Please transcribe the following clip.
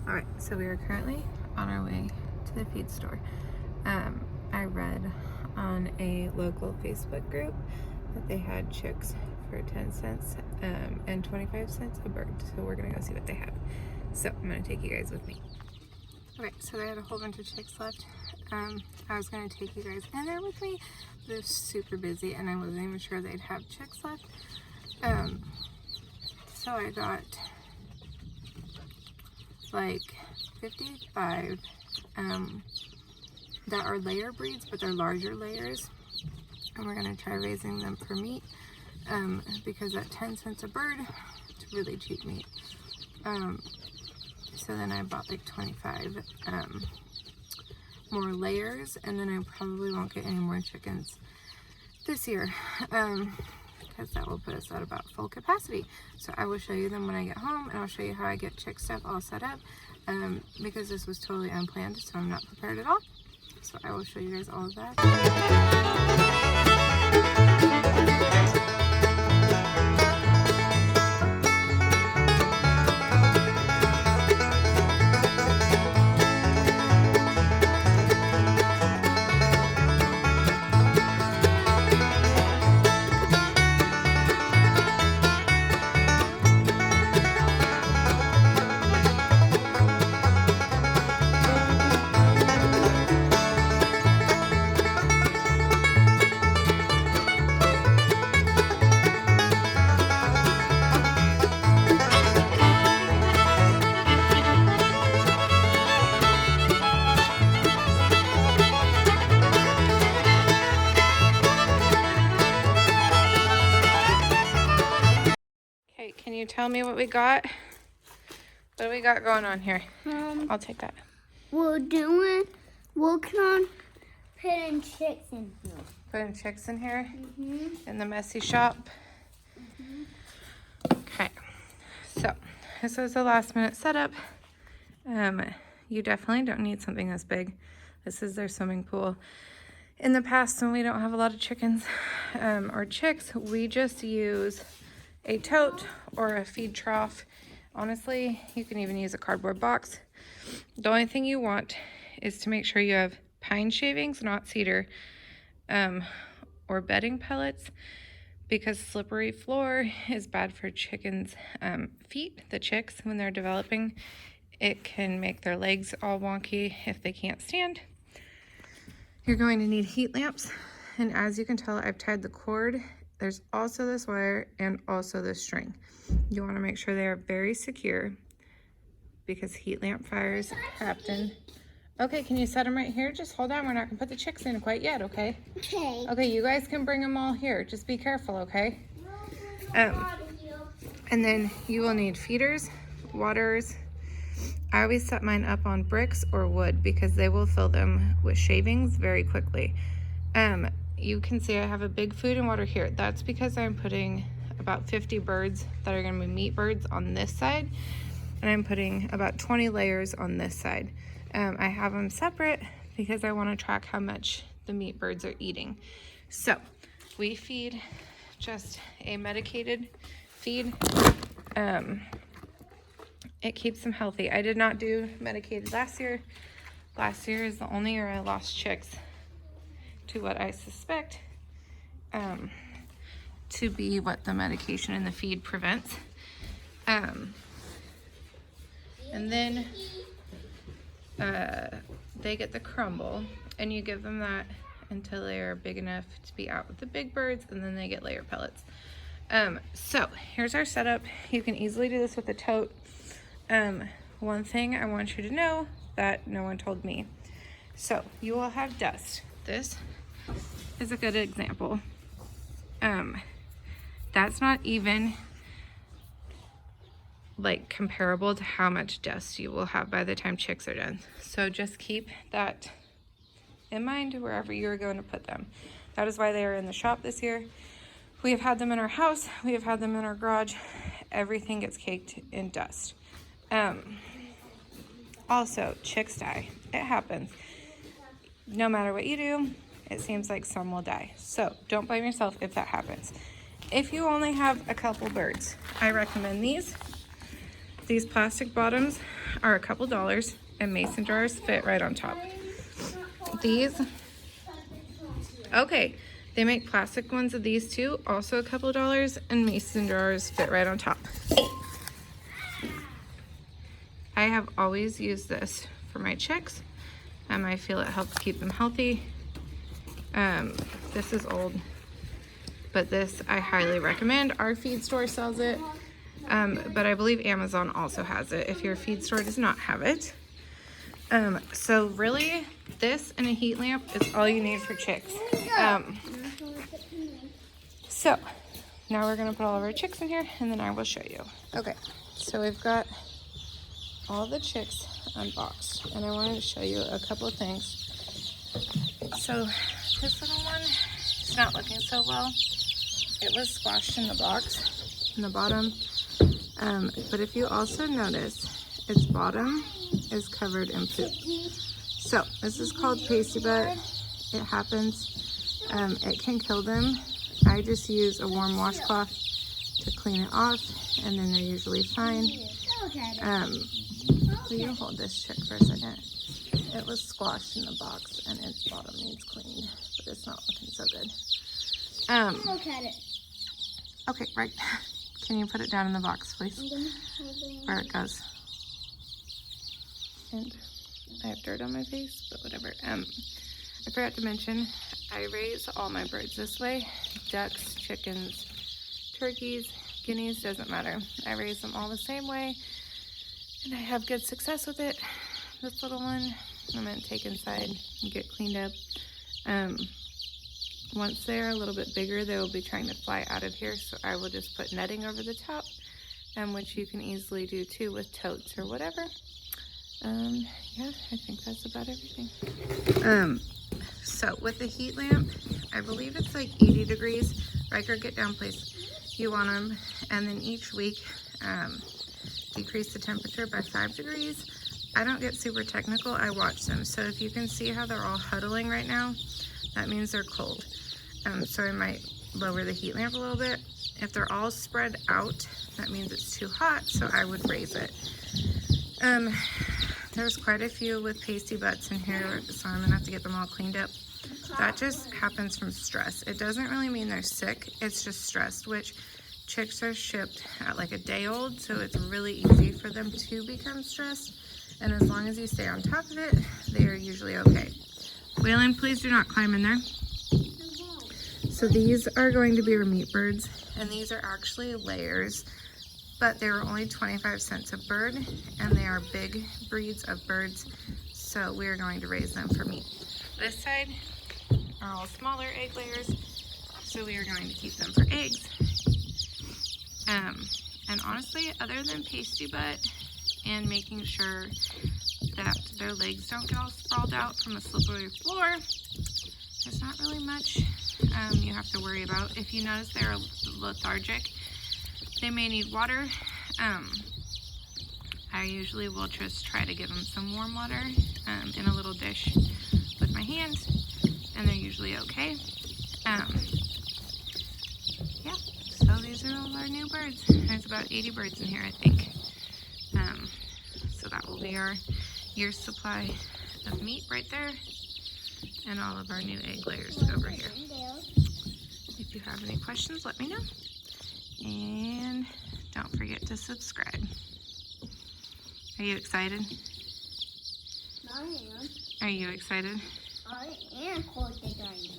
Alright, so we are currently on our way to the feed store. I read on a local Facebook group that they had chicks for 10 cents and 25 cents a bird. So we're gonna go see what they have. So I'm gonna take you guys with me. Okay, so they had a whole bunch of chicks left. I was gonna take you guys in there with me, but it was super busy and I wasn't even sure they'd have chicks left. So I got like 55 that are layer breeds, but they're larger layers, and we're gonna try raising them for meat because at 10 cents a bird, it's really cheap meat. So then I bought like 25 more layers, and then I probably won't get any more chickens this year because that will put us at about full capacity. So I will show you them when I get home, and I'll show you how I get chick stuff all set up because this was totally unplanned, so I'm not prepared at all. So I will show you guys all of that. Okay, can you tell me what we got? What do we got going on here? I'll take that. We're working on putting chicks in here. Putting chicks in here in the messy shop. Okay, so this was a last minute setup. You definitely don't need something this big. This is their swimming pool. In the past, when we don't have a lot of chickens or chicks, we just use a tote or a feed trough. Honestly, you can even use a cardboard box. The only thing you want is to make sure you have pine shavings, not cedar, or bedding pellets, because slippery floor is bad for chickens' feet, the chicks, when they're developing. It can make their legs all wonky if they can't stand. You're going to need heat lamps, and as you can tell, I've tied the cord. There's also this wire and also this string. You want to make sure they are very secure because heat lamp fires happen. Okay, can you set them right here? Just hold on, we're not gonna put the chicks in quite yet, okay? Okay. Okay, you guys can bring them all here. Just be careful, okay? And then you will need feeders, waters. I always set mine up on bricks or wood because they will fill them with shavings very quickly. You can see I have a big food and water here. That's because I'm putting about 50 birds that are gonna be meat birds on this side, and I'm putting about 20 layers on this side. I have them separate because I wanna track how much the meat birds are eating. So we feed just a medicated feed. It keeps them healthy. I did not do medicated last year. Last year is the only year I lost chicks to what I suspect to be what the medication in the feed prevents. And then they get the crumble, and you give them that until they are big enough to be out with the big birds, and then they get layer pellets. So here's our setup. You can easily do this with a tote. One thing I want you to know that no one told me. So you will have dust. This is a good example. That's not even like comparable to how much dust you will have by the time chicks are done. So just keep that in mind wherever you're going to put them. That is why they are in the shop this year. We have had them in our house. We have had them in our garage. Everything gets caked in dust. Also, chicks die. It happens. No matter what you do, it seems like some will die. So don't blame yourself if that happens. If you only have a couple birds, I recommend these. These plastic bottoms are a couple dollars, and mason jars fit right on top. These, okay, they make plastic ones of these too, also a couple dollars, and mason jars fit right on top. I have always used this for my chicks. I feel it helps keep them healthy. This is old, but this I highly recommend. Our feed store sells it, but I believe Amazon also has it if your feed store does not have it. So really, this and a heat lamp is all you need for chicks. So now we're gonna put all of our chicks in here, and then I will show you. Okay, so we've got all the chicks unboxed, and I wanted to show you a couple of things. So this little one is not looking so well. It was squashed in the box in the bottom, but if you also notice, its bottom is covered in poop. So this is called pasty butt. It happens. It can kill them. I just use a warm washcloth to clean it off, and then they're usually fine. Will you hold this chick for a second? It was squashed in the box, and its bottom needs cleaned, but it's not looking so good. Look at it. Okay, right. Can you put it down in the box, please? Where it goes. And I have dirt on my face, but whatever. I forgot to mention, I raise all my birds this way. Ducks, chickens, turkeys, guineas, doesn't matter. I raise them all the same way, and I have good success with it. This little one, I'm gonna take inside and get cleaned up. Once they're a little bit bigger, they will be trying to fly out of here, so I will just put netting over the top, which you can easily do too with totes or whatever. Yeah, I think that's about everything. So with the heat lamp, I believe it's like 80 degrees. Riker, get down please. You want them, and then each week, decrease the temperature by 5 degrees. I don't get super technical, I watch them. So if you can see how they're all huddling right now, that means they're cold. So I might lower the heat lamp a little bit. If they're all spread out, that means it's too hot, so I would raise it. There's quite a few with pasty butts in here, so I'm gonna have to get them all cleaned up. That just happens from stress. It doesn't really mean they're sick, it's just stressed, which chicks are shipped at like a day old, so it's really easy for them to become stressed. And as long as you stay on top of it, they are usually okay. Waylon, please do not climb in there. So these are going to be our meat birds, and these are actually layers, but they were only 25 cents a bird, and they are big breeds of birds, so we are going to raise them for meat. This side are all smaller egg layers, so we are going to keep them for eggs. And honestly, other than pasty butt and making sure that their legs don't get all sprawled out from a slippery floor, there's not really much you have to worry about. If you notice they're lethargic, they may need water. I usually will just try to give them some warm water in a little dish with my hand, and they're usually okay. Yeah, so these are all our new birds. There's about 80 birds in here, I think. So that will be our year's supply of meat right there, and all of our new egg layers over here. If you have any questions, let me know. And don't forget to subscribe. Are you excited? I am. Are you excited? I am cold today.